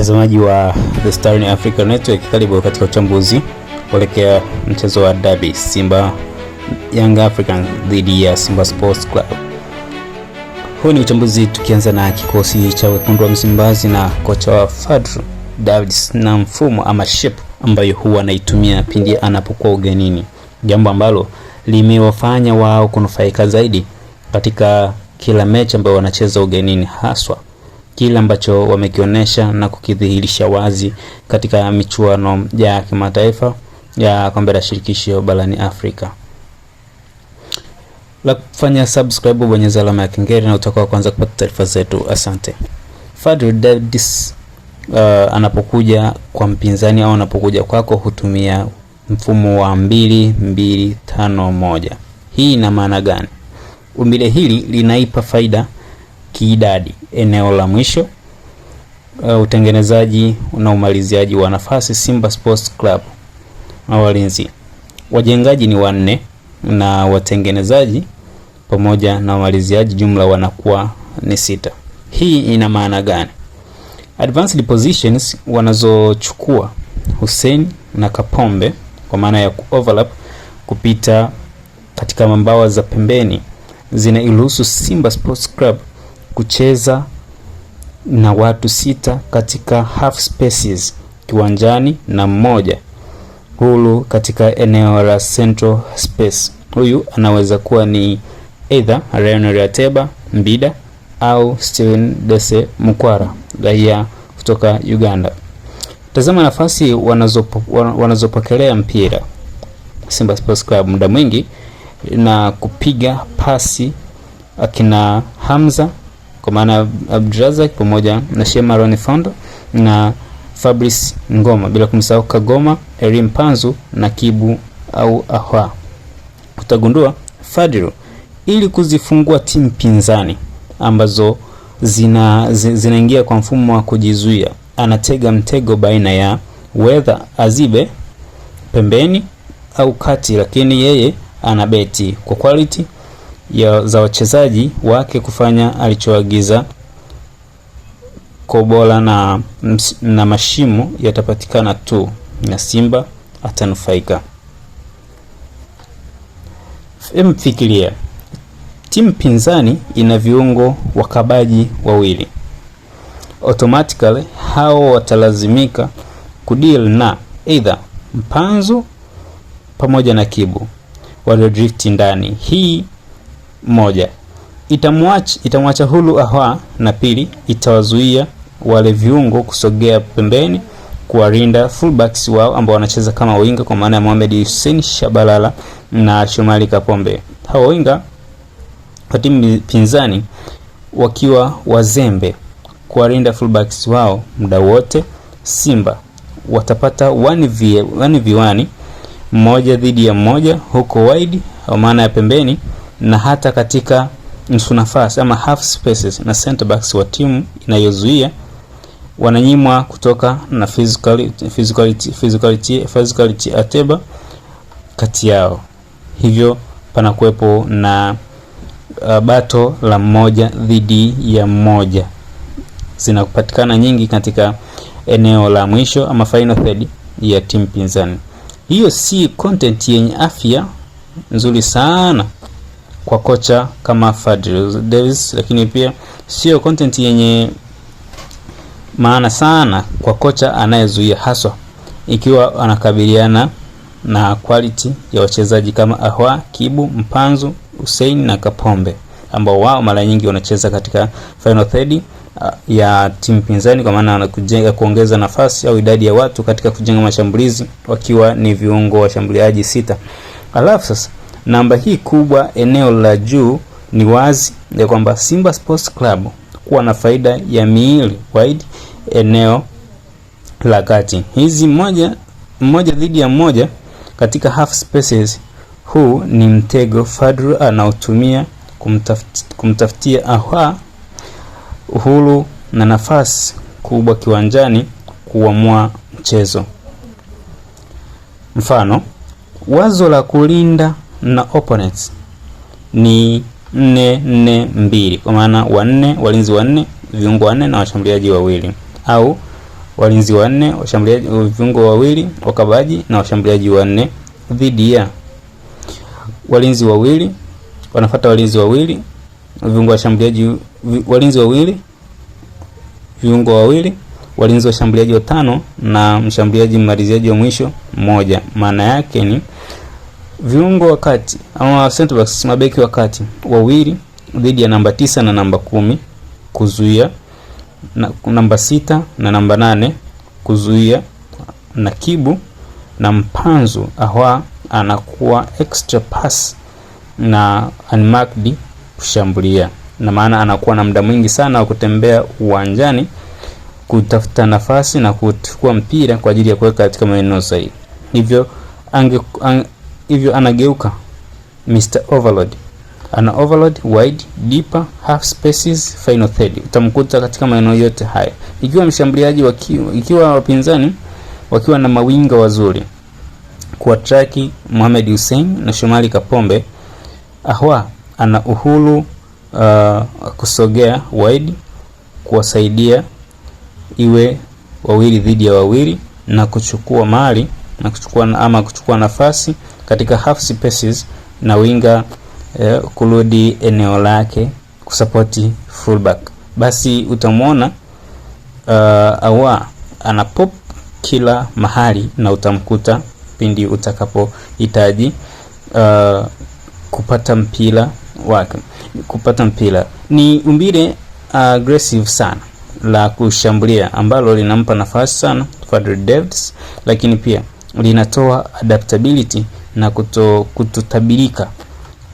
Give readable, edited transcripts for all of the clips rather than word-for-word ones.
Mtazamaji wa The Star in Africa Network, karibu katika uchambuzi kuelekea mchezo wa derby Simba Young Africans dhidi ya Simba Sports Club. Huu ni uchambuzi tukianza na kikosi cha wekundu wa Msimbazi na kocha wa Fadlu Davids na mfumo ama shape ambayo huwa anaitumia pindi anapokuwa ugenini, jambo ambalo limewafanya wao kunufaika zaidi katika kila mechi ambayo wanacheza ugenini, haswa kile ambacho wamekionyesha na kukidhihirisha wazi katika michuano ya kimataifa ya kombe la shirikisho barani Afrika. La kufanya subscribe, bonyeza alama ya kengele na utakuwa kwanza kupata taarifa zetu. Asante. Fadlu Davids anapokuja kwa mpinzani au anapokuja kwako hutumia mfumo wa 2-2-5-1. Hii ina maana gani? Umbile hili linaipa faida kiidadi eneo la mwisho, utengenezaji na umaliziaji wa nafasi. Simba Sports Club na walinzi wajengaji ni 4 na watengenezaji pamoja na umaliziaji jumla wanakuwa ni 6. Hii ina maana gani? Advanced positions wanazochukua Hussein na Kapombe kwa maana ya overlap kupita katika mambawa za pembeni zinairuhusu Simba Sports Club kucheza na watu 6 katika half spaces kiwanjani na mmoja hulu katika eneo la central space. Huyu anaweza kuwa ni either Lionel Ateba Mbida au Steven Dese Mukwara, raia kutoka Uganda. Tazama nafasi wanazopokelea mpira Simba Sports Club muda mwingi na kupiga pasi akina Hamza kwa maana Abdrazak pamoja na Shemaron Fondo na Fabrice Ngoma, bila kumsahau Kagoma, Elim Panzu na Kibu au Ahwa. Utagundua Fadlu ili kuzifungua timu pinzani ambazo zinaingia kwa mfumo wa kujizuia, anatega mtego baina ya whether azibe pembeni au kati, lakini yeye anabeti kwa quality za wachezaji wake kufanya alichoagiza. Kobola na mashimo yatapatikana tu na Simba atanufaika. Mfikiria timu pinzani ina viungo wakabaji wawili, automatically hao watalazimika kudeal na either Mpanzu pamoja na Kibu wale drift ndani. Hii moja itamwacha hulu Ahwa, na pili itawazuia wale viungo kusogea pembeni kuwarinda fullbacks wao ambao wanacheza kama winga kwa maana ya Mohamed Hussein Shabalala na Shomari Kapombe. Hao winga kwa timu pinzani wakiwa wazembe kuwarinda fullbacks wao muda wote, Simba watapata 1v1 mmoja dhidi ya mmoja huko wide au maana ya pembeni, na hata katika nusu nafasi ama half spaces na center backs wa timu inayozuia wananyimwa kutoka na physicality Ateba kati yao. Hivyo panakuwepo na bato la mmoja dhidi ya mmoja zinakupatikana nyingi katika eneo la mwisho ama final third ya timu pinzani. Hiyo si content yenye afya nzuri sana kwa kocha kama Fadlu Davids, lakini pia sio content yenye maana sana kwa kocha anayezuia, haswa ikiwa anakabiliana na quality ya wachezaji kama Ahwa, Kibu, Mpanzu, Hussein na Kapombe ambao wao mara nyingi wanacheza katika final third ya timu pinzani, kwa maana wanakujenga kuongeza nafasi au idadi ya watu katika kujenga mashambulizi wakiwa ni viungo washambuliaji 6. Alafu sasa namba hii kubwa eneo la juu, ni wazi ya kwamba Simba Sports Club kuwa na faida ya miili wide eneo la kati. Hizi mmoja dhidi ya mmoja katika half spaces, huu ni mtego Fadlu anaotumia kumtafutia Ahwa uhuru na nafasi kubwa kiwanjani kuamua mchezo. Mfano, wazo la kulinda na opponents ni 4-4-2 kwa maana walinzi 4, viungo 4 na washambuliaji 2, au walinzi wanne, washambuliaji viungo wawili, wakabaji na washambuliaji wanne dhidi ya walinzi wawili, wanafuata walinzi wawili, viungo washambuliaji walinzi wawili, viungo wawili, walinzi washambuliaji watano na mshambuliaji mmaliziaji wa mwisho mmoja. Maana yake ni viungo wakati ama center backs, mabeki wakati wawili dhidi ya namba 9 na namba 10 kuzuia, na namba 6 na namba 8 kuzuia, na Kibu na Mpanzu Ahwa anakuwa extra pass na unmarked kushambulia, na maana anakuwa na muda mwingi sana wa kutembea uwanjani kutafuta nafasi na kuchukua mpira kwa ajili ya kuweka katika maeneo sahihi. Hivyo anageuka Mr. Overload. Ana overload wide, deeper, half spaces, final third. Utamkuta katika maeneo yote haya. Ikiwa mshambuliaji ikiwa wapinzani wakiwa na mawinga wazuri kwa traki Mohamed Hussein na Shomari Kapombe, Ahwa ana uhuru kusogea wide, kuwasaidia iwe wawili dhidi ya wawili na kuchukua mali na kuchukua nafasi katika half spaces na winga kurudi eneo lake kusupporti fullback. Basi utamwona Ahwa ana pop kila mahali na utamkuta pindi utakapohitaji kupata mpira. Ni umbile aggressive sana la kushambulia ambalo linampa nafasi sana Fadlu Davids, lakini pia linatoa adaptability na kutotabirika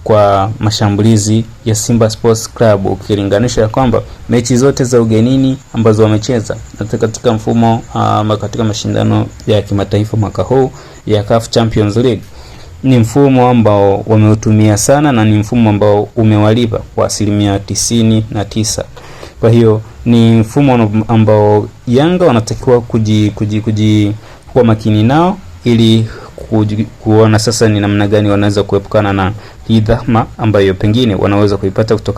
kwa mashambulizi ya Simba Sports Club, ukilinganisha kwamba mechi zote za ugenini ambazo wamecheza katika mfumo katika mashindano ya kimataifa mwaka huu ya CAF Champions League ni mfumo ambao wameutumia sana na ni mfumo ambao umewalipa kwa 99%. Kwa hiyo ni mfumo ambao Yanga wanatakiwa kuwa makini nao ili kuona sasa ni namna gani wanaweza kuepukana na hii dhahma ambayo pengine wanaweza kuipata kutoka